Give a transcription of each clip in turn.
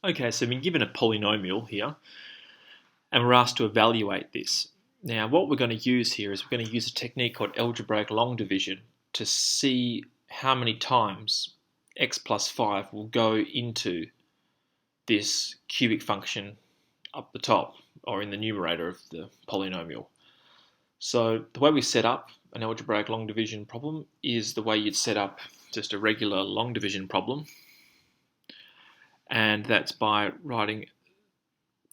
Okay, so we've been given a polynomial here, and we're asked to evaluate this. Now, what we're going to use here is we're going to use a technique called algebraic long division to see how many times x plus 5 will go into this cubic function up the top, or in the numerator of the polynomial. So the way we set up an algebraic long division problem is the way you'd set up just a regular long division problem, and that's by writing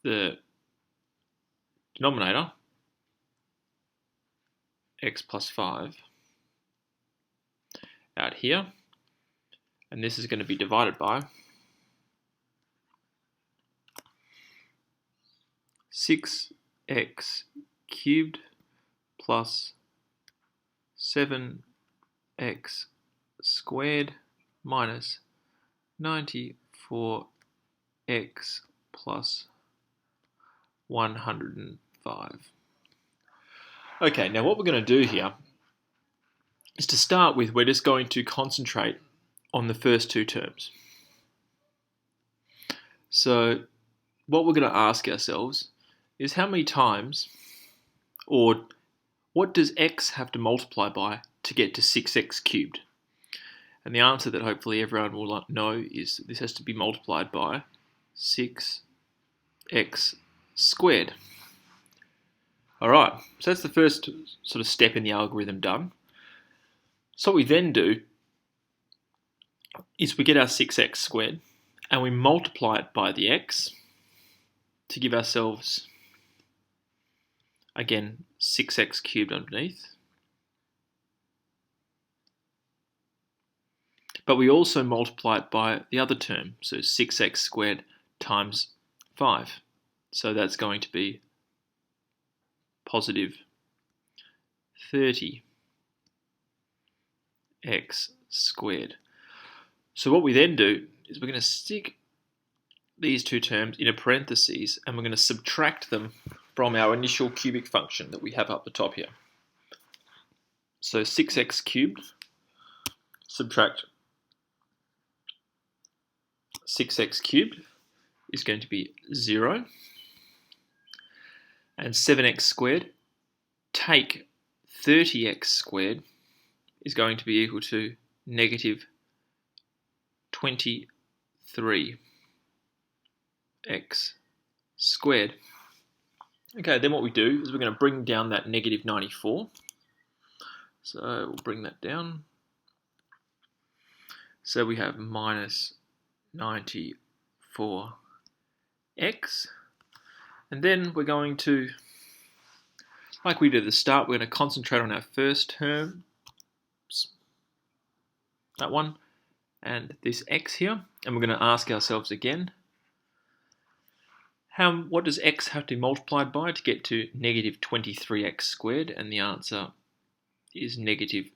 the denominator, x plus 5, out here, and this is going to be divided by 6x cubed plus 7x squared minus 94x plus 105. Okay, now what we're going to do here is, to start with, we're just going to concentrate on the first two terms. So what we're going to ask ourselves is how many times, or what does x have to multiply by to get to 6x cubed? And the answer that hopefully everyone will know is this has to be multiplied by 6x squared. Alright, so that's the first sort of step in the algorithm done. So what we then do is we get our 6x squared and we multiply it by the x to give ourselves, again, 6x cubed underneath. But we also multiply it by the other term, so 6x squared times 5. So that's going to be positive 30x squared. So what we then do is we're going to stick these two terms in a parentheses and we're going to subtract them from our initial cubic function that we have up the top here. So 6x cubed subtract 6x cubed is going to be 0, and 7x squared take 30x squared is going to be equal to negative 23x squared. Okay, then what we do is we're going to bring down that negative 94. So we'll bring that down. So we have minus 94x. And then we're going to, like we did at the start, we're going to concentrate on our first term, that one, and this x here, and we're going to ask ourselves again, what does x have to be multiplied by to get to negative 23x squared? And the answer is negative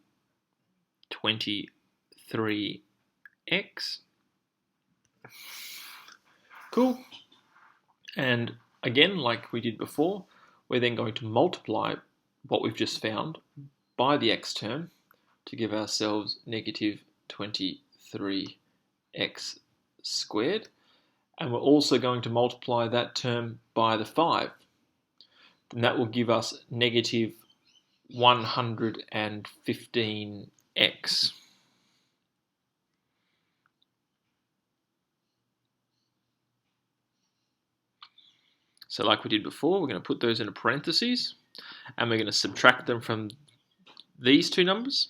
23x. Cool. And again, like we did before, we're then going to multiply what we've just found by the x term to give ourselves negative 23x squared. And we're also going to multiply that term by the 5. And that will give us negative 115x. So like we did before, we're going to put those in a parentheses and we're going to subtract them from these two numbers.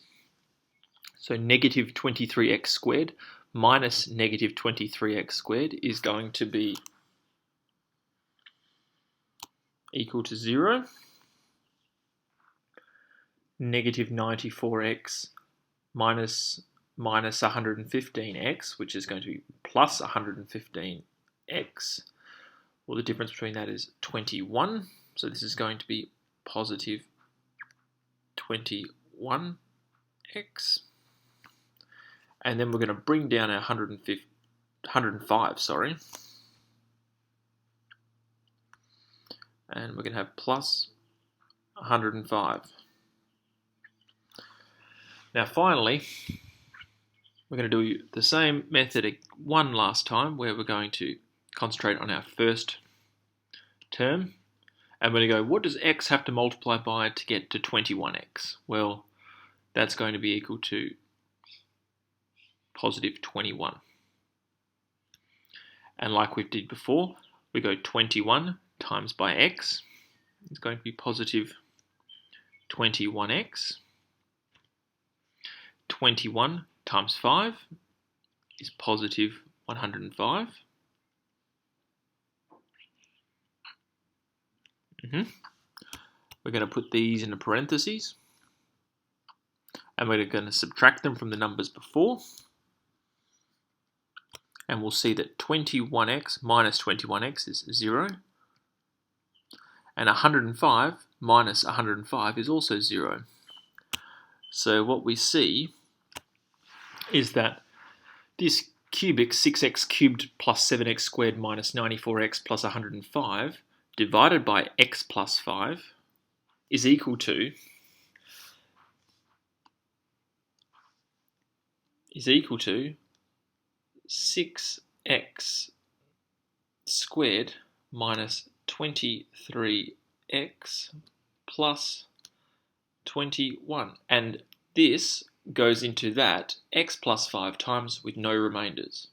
So negative 23x squared minus negative 23x squared is going to be equal to 0. Negative 94x minus 115x, which is going to be plus 115x. Well, the difference between that is 21. So this is going to be positive 21x. And then we're going to bring down our 105, sorry. And we're going to have plus 105. Now finally, we're going to do the same method one last time, where we're going to concentrate on our first term. And we're going to go, what does x have to multiply by to get to 21x? Well, that's going to be equal to positive 21. And like we did before, we go 21 times by x. It's going to be positive 21x. 21 times 5 is positive 105. We're going to put these into parentheses, and we're going to subtract them from the numbers before, and we'll see that 21x minus 21x is 0, and 105 minus 105 is also 0. So what we see is that this cubic 6x cubed plus 7x squared minus 94x plus 105 divided by x plus 5 is equal to 6x squared minus 23x plus 21. And this goes into that x plus 5 times with no remainders.